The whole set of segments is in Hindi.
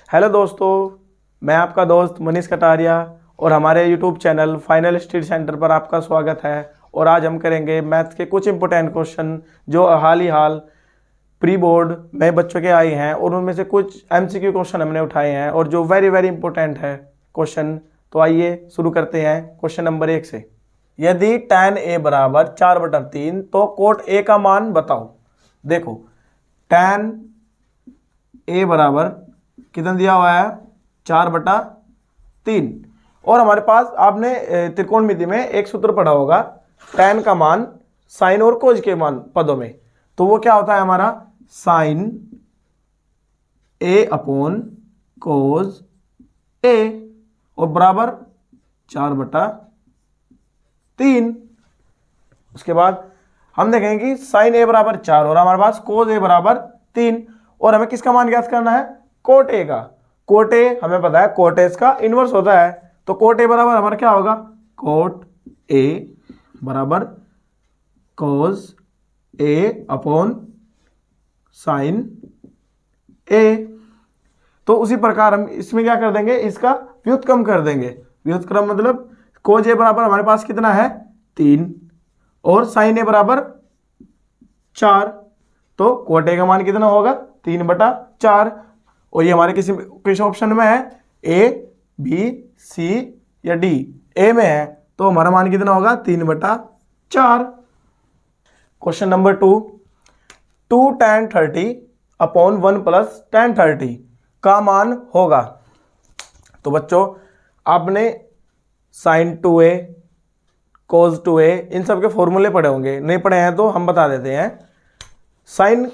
हेलो दोस्तों, मैं आपका दोस्त मनीष कटारिया और हमारे YouTube channel final study centre पर आपका स्वागत है। और आज हम करेंगे मैथ्स के कुछ इंपॉर्टेंट क्वेश्चन जो हाल ही प्री बोर्ड में बच्चों के आए हैं और उनमें से कुछ एमसीक्यू क्वेश्चन हमने उठाए हैं और जो वेरी वेरी इंपॉर्टेंट है क्वेश्चन। तो आइए शुरू करते हैं क्वेश्चन नंबर 1 से। यदि tan a बराबर 4/3 तो कोट a का मान बताओ। देखो tan a बराबर कितना दिया हुआ है 4/3 और हमारे पास आपने त्रिकोणमिति में एक सूत्र पढ़ा होगा tan का मान साइन और कोज के मान पदों में। तो वो क्या होता है हमारा sign a upon cos a और बराबर 4/3। उसके बाद हम देखेंगे कि साइन a बराबर 4 और हमारे पास कोज a बराबर 3 और हमें किसका मान ज्ञात करना है कोट ए का। कोट ए हमें पता है कोट ए इसका इनवर्स होता है। तो कोट ए बराबर हमारा क्या होगा कोट ए बराबर कोज ए अपॉन साइन ए। तो उसी प्रकार हम इसमें क्या कर देंगे इसका व्युत्क्रम कर देंगे। व्युत्क्रम मतलब कोज ए बराबर हमारे पास कितना है 3 और साइन ए बराबर 4। तो कोट ए का मान कितना होगा 3/4 और ये हमारे किस ऑप्शन में है ए बी सी या डी। ए में है तो हमारा मान कितना होगा 3/4। Question number 2 tan 30 upon 1 + tan 30 का मान होगा। तो बच्चों आपने साइन 2a cos 2a इन सब के फॉर्मूले पढ़े होंगे, नहीं पढ़े हैं तो हम बता देते हैं। साइन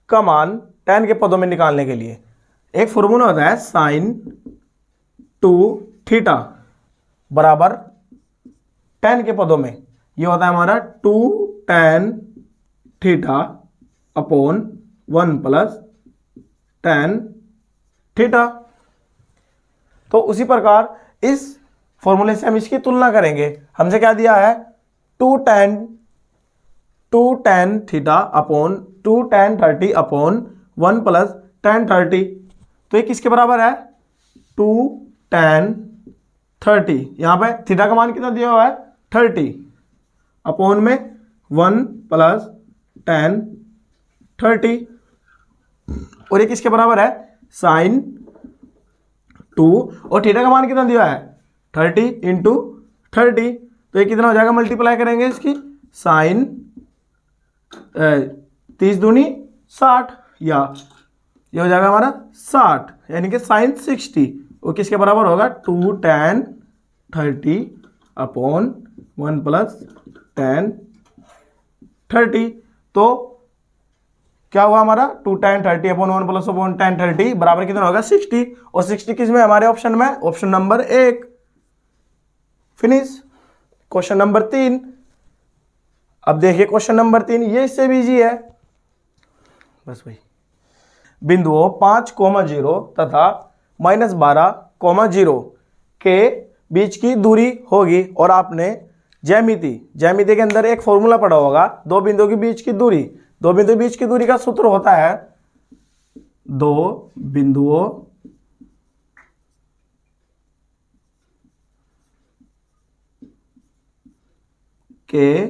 का मान tan के पदों में निकालने के लिए एक फॉर्मूला होता है साइन 2θ बराबर tan के पदों में ये होता है हमारा 2 tan θ अपॉन 1 + tan θ। तो उसी प्रकार इस फॉर्मूले से हम इसकी तुलना करेंगे। हमसे क्या दिया है 2 tan θ upon 2 tan 30 upon 1 + tan 30। तो ये किसके बराबर है 2 tan 30। यहां पे थीटा का मान कितना दिया हुआ है 30 अपॉन में 1 + tan 30 और ये किसके बराबर है साइन 2 और थीटा का मान कितना दिया है 30 × 30। तो ये कितना हो जाएगा मल्टीप्लाई करेंगे इसकी साइन 30 दूनी 60 या ये हो जाएगा हमारा 60 यानी कि साइन 60 वो किसके बराबर होगा 2 tan 30 अपॉन 1 + tan 30। तो क्या हुआ हमारा 2 tan 30 अपॉन 1 + tan 30 बराबर कितना होगा 60 और 60 किस में हमारे ऑप्शन में option number 1। Finish. Question number 3। अब देखिए क्वेश्चन नंबर 3 ये इससे भी इजी है। बस भाई बिंदुओं 5,0 तथा -12,0 के बीच की दूरी होगी और आपने ज्यामिति के अंदर एक फॉर्मूला पढ़ा होगा दो बिंदुओं के बीच की दूरी। दो बिंदुओं के बीच की दूरी का सूत्र होता है दो बिंदुओं के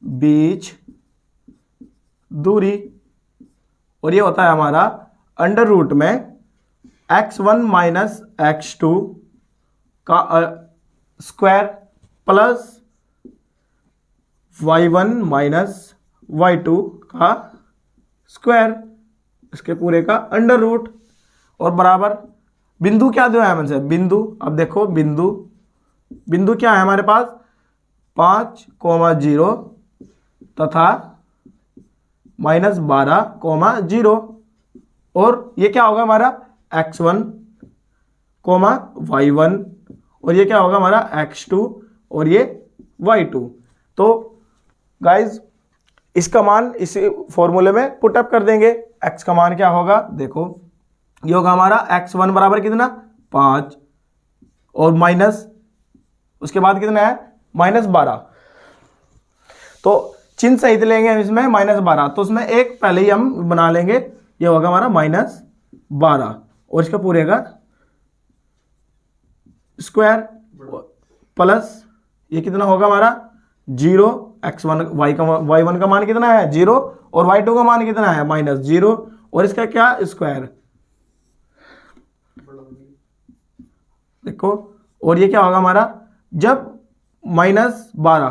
बीच दूरी और ये होता है हमारा अंडर रूट में x1 - x2 का स्क्वायर प्लस y1 - y2 का स्क्वायर इसके पूरे का अंडर रूट और बराबर बिंदु क्या दिया है हमसे बिंदु। अब देखो बिंदु क्या है हमारे पास 5,0 तथा -12,0 और ये क्या होगा हमारा x1, y1 और ये क्या होगा हमारा x2 और ये y2। तो गाइज इसका मान इस फॉर्मूले में पुट अप कर देंगे। x का मान क्या होगा देखो ये होगा हमारा x1 बराबर कितना 5 और माइनस उसके बाद कितना है -12। तो चिन्ह सहित लेंगे हम इसमें -12 तो उसमें एक पहले ही हम बना लेंगे ये होगा हमारा -12 और इसका पूरे का स्क्वायर प्लस ये कितना होगा हमारा 0, x1 y1 का मान कितना है 0 और y2 का मान कितना है -0 और इसका क्या स्क्वायर देखो। और ये क्या होगा हमारा जब -12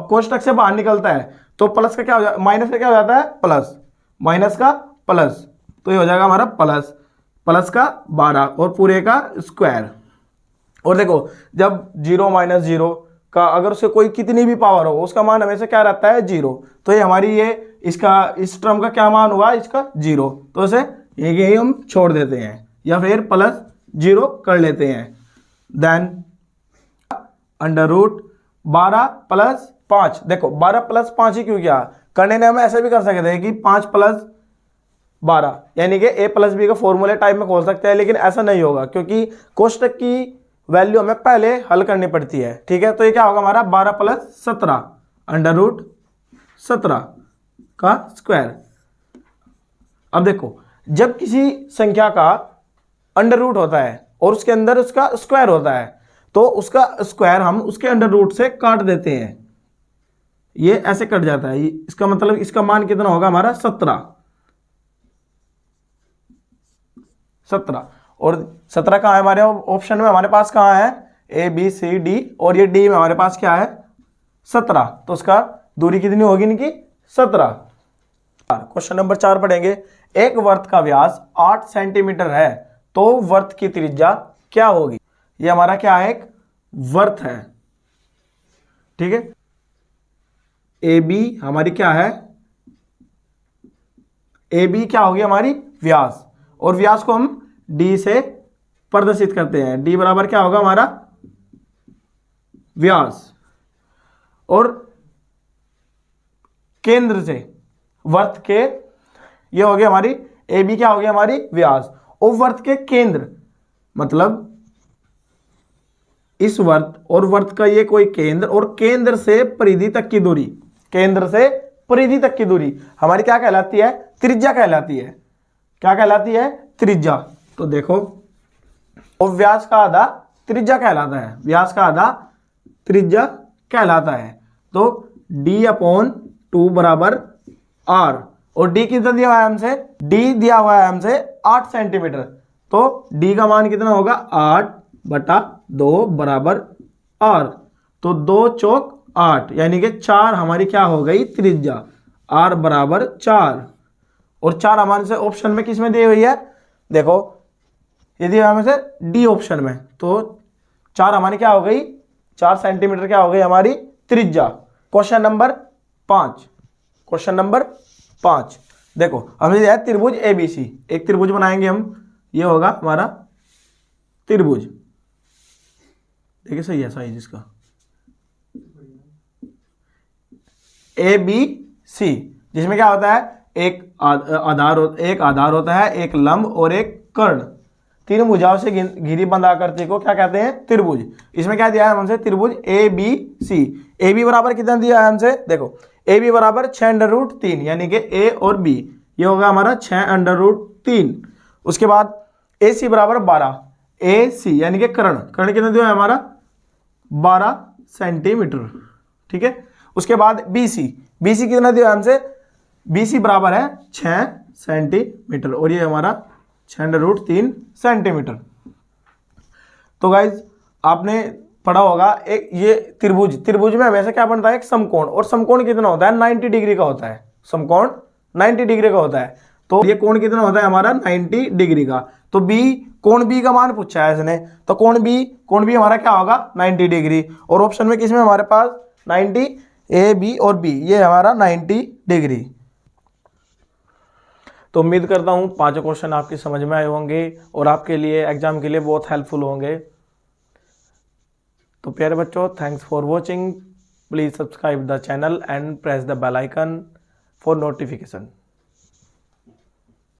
कोष्टक से बाहर निकलता है तो प्लस का क्या हो जाता है, माइनस का क्या हो जाता है प्लस, माइनस का प्लस, तो ये हो जाएगा हमारा प्लस का 12 और पूरे का स्क्वायर। और देखो जब 0 -0 का अगर उससे कोई कितनी भी पावर हो उसका मान हमेशा क्या रहता है 0, तो ये हमारी ये इसका इस टर्म का क्या मान हुआ इसका 0, तो इसे यही हम छोड़ देते हैं या फिर +0 कर लेते हैं। देन √12 + 5, देखो 12 + 5 ही क्यों किया, करने ने हम ऐसे भी कर सकते हैं कि 5 + 12 यानी कि a + b का फॉर्मूले टाइप में खोल सकते हैं, लेकिन ऐसा नहीं होगा क्योंकि कोष्टक की वैल्यू हमें पहले हल करनी पड़ती है। ठीक है, तो ये क्या होगा हमारा 12 + 17 √17 का स्क्वायर। अब देखो जब किसी संख्या का अंडर रूट होता है और उसके अंदर उसका स्क्वायर होता है तो उसका स्क्वायर हम उसके अंडर रूट से काट देते हैं, ये ऐसे कट जाता है। इसका मतलब इसका मान कितना होगा हमारा 17 और 17 कहाँ है हमारे ऑप्शन में, हमारे पास कहाँ है A B C D और ये D में हमारे पास क्या है 17, तो उसका दूरी कितनी होगी इनकी 17। क्वेश्चन नंबर 4 पढ़ेंगे। एक वर्त का व्यास 8 सेंटीमीटर है तो वर्त की त्रिज्या क्या होगी। ये हमारा क्या है एक वर्त है, ठीक है। ए बी हमारी क्या है, ए बी क्या होगी हमारी व्यास, और व्यास को हम डी से प्रदर्शित करते हैं। डी बराबर क्या होगा हमारा व्यास, और केंद्र से वर्त के ये हो गई हमारी ए बी क्या हो गई हमारी व्यास, और वर्त के केंद्र मतलब इस वर्त और वर्त का ये कोई केंद्र और केंद्र से परिधि तक की दूरी, केंद्र से परिधि तक की दूरी हमारी क्या कहलाती है त्रिज्या कहलाती है। क्या कहलाती है त्रिज्या। तो देखो और व्यास का आधा त्रिज्या कहलाता है, व्यास का आधा त्रिज्या कहलाता है। तो D/2 बराबर R, और D कितना दिया हुआ है हमसे, D दिया हुआ है हमसे 8 सेंटीमीटर, तो D का मान कितना होगा 8/2 बराबर R, तो 2 चौक 8 यानी कि 4 हमारी क्या हो गई त्रिज्या, R बराबर 4, और 4 हमारे से ऑप्शन में किस में दी हुई है, देखो यदि हमें से डी ऑप्शन में, तो 4 हमारी क्या हो गई 4 सेंटीमीटर क्या हो गई हमारी त्रिज्या। क्वेश्चन नंबर 5, क्वेश्चन नंबर 5 देखो हमने दिया है त्रिभुज ABC, एक त्रिभुज बनाएंगे हम, ये होगा हमारा त्रिभुज, देखिए सही है साइज इसका ABC, जिसमें क्या होता है एक आधार होता है, एक लंब और एक कर्ण, तीन भुजाओं से घिरी बंद आकृति को क्या कहते हैं त्रिभुज। इसमें क्या दिया है हमसे त्रिभुज ABC, AB बराबर कितना दिया है हमसे, देखो AB बराबर 6√3 यानी कि A और B, ये होगा हमारा 6√3। उसके बाद AC बराबर 12, AC यानी कि कर्ण कितना दिया है हमारा 12 सेंटीमीटर, ठीक है। उसके बाद BC कितना दिया है हमसे, BC बराबर है 6 सेंटीमीटर, और ये हमारा 6√3 सेंटीमीटर। तो गाइज आपने पढ़ा होगा एक ये त्रिभुज में हमेशा क्या बनता है एक समकोण, और समकोण कितना होता है 90 डिग्री का होता है, समकोण 90 डिग्री का होता है। तो ये कोण कितना होता है हमारा 90 डिग्री का। तो कोण B का मान पूछा है इसने, तो कोण B हमारा क्या होगा 90 डिग्री, और ऑप्शन में किसमें हमारे पास 90 A B और B, ये हमारा 90 डिग्री। तो उम्मीद करता हूँ 5 क्वेश्चन आपकी समझ में आए होंगे और आपके लिए एग्जाम के लिए बहुत हेल्पफुल होंगे। तो प्यारे बच्चों, thanks for watching, please subscribe the channel and press the bell icon for notification.